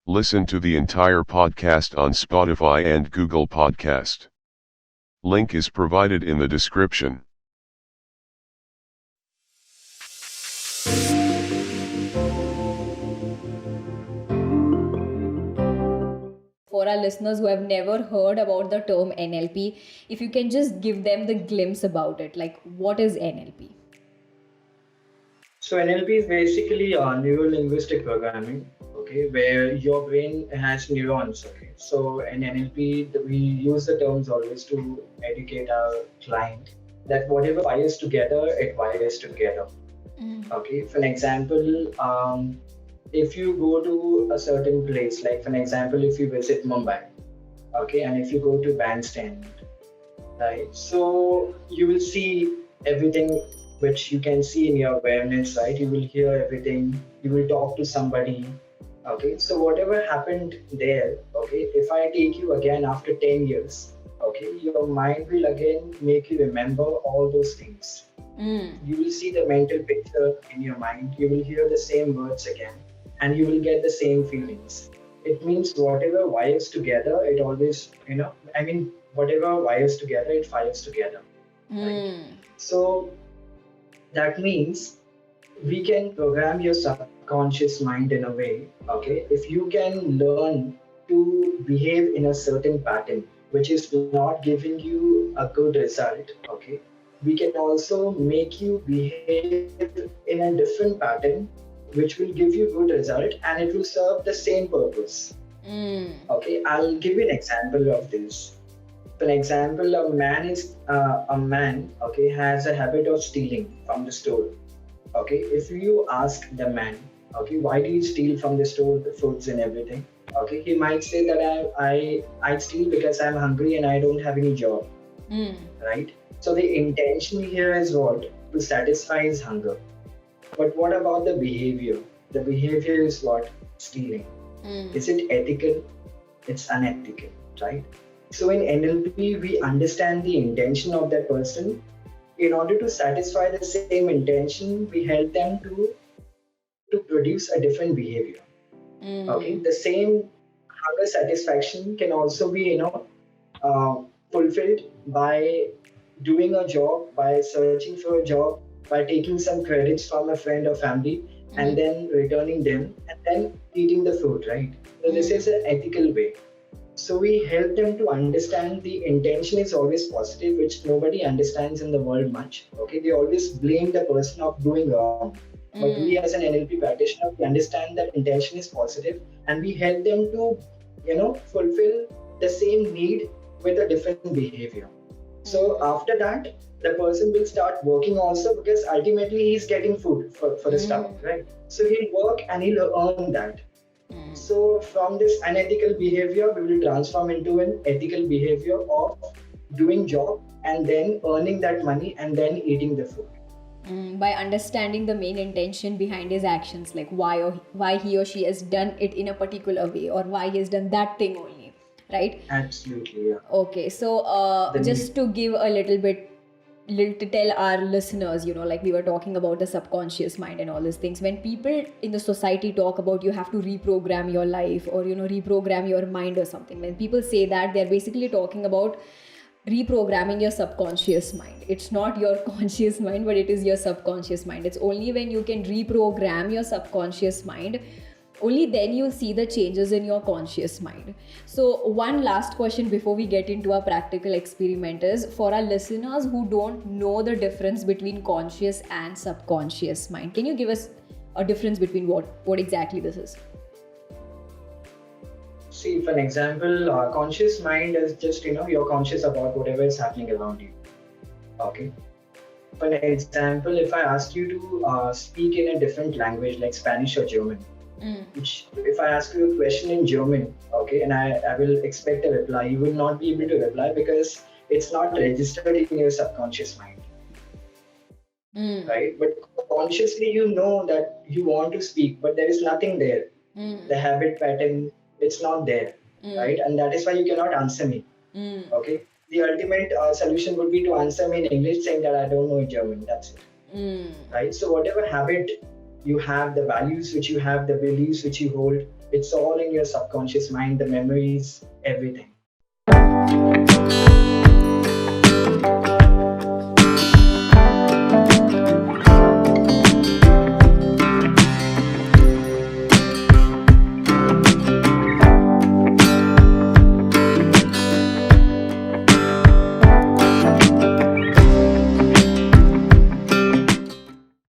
Listen to the entire podcast on Spotify and Google Podcast. Link is provided in the description. For our listeners who have never heard about the term NLP, if you can just give them the glimpse about it, like what is NLP? So NLP is basically neuro-linguistic programming, okay, where your brain has neurons, okay. So in NLP, we use the terms always to educate our client that whatever wires together, it wires together. Okay, for an example, if you go to a certain place, like for an example, if you visit Mumbai, okay, and if you go to Bandstand, right, so you will see everything which you can see in your awareness, right? You will hear everything, you will talk to somebody, okay? So whatever happened there, okay, if I take you again after 10 years, okay, your mind will again make you remember all those things. You will see the mental picture in your mind, you will hear the same words again, and you will get the same feelings. It means whatever wires together, it always, whatever wires together, it fires together. Right? So that means we can program your subconscious mind in a way, okay, if you can learn to behave in a certain pattern which is not giving you a good result, okay, we can also make you behave in a different pattern which will give you good result and it will serve the same purpose. Okay, I'll give you an example of this. For example, a man okay, has a habit of stealing from the store. Okay, if you ask the man, okay, why do you steal from the store, the foods and everything? Okay, he might say that I steal because I'm hungry and I don't have any job. Right? So the intention here is what? To satisfy his hunger. But what about the behavior? The behavior is what? Stealing. Is it ethical? It's unethical, right? So in NLP, we understand the intention of that person. In order to satisfy the same intention, we help them to produce a different behavior. Okay, the same hunger satisfaction can also be, fulfilled by doing a job, by searching for a job, by taking some credits from a friend or family, and then returning them, and then eating the food, right? So this is an ethical way. So we help them to understand the intention is always positive, which nobody understands in the world much. Okay, they always blame the person of doing wrong. But we as an NLP practitioner, we understand that intention is positive and we help them to, fulfill the same need with a different behavior. So after that, the person will start working also because ultimately he's getting food for the stuff, right? So he'll work and he'll earn that. So from this unethical behavior, we will transform into an ethical behavior of doing job and then earning that money and then eating the food. By understanding the main intention behind his actions, like why he or she has done it in a particular way or why he has done that thing only, right? Absolutely, yeah. Okay, so just to give a little to tell our listeners, like we were talking about the subconscious mind and all these things. When people in the society talk about you have to reprogram your life or, reprogram your mind or something, when people say that, they're basically talking about reprogramming your subconscious mind. It's not your conscious mind, but it is your subconscious mind. It's only when you can reprogram your subconscious mind, only then you'll see the changes in your conscious mind. So one last question before we get into our practical experiment is, for our listeners who don't know the difference between conscious and subconscious mind, can you give us a difference between what exactly this is? See, for an example, conscious mind is just, you're conscious about whatever is happening around you. Okay. For an example, if I ask you to speak in a different language like Spanish or German, which if I ask you a question in German, okay, and I will expect a reply, you will not be able to reply because it's not registered in your subconscious mind. Right? But consciously you know that you want to speak, but there is nothing there. The habit pattern, it's not there, right? And that is why you cannot answer me. Okay. The ultimate solution would be to answer me in English saying that I don't know German. That's it. Right? So whatever habit you have, the values which you have, the beliefs which you hold, It's all in your subconscious mind, the memories, everything.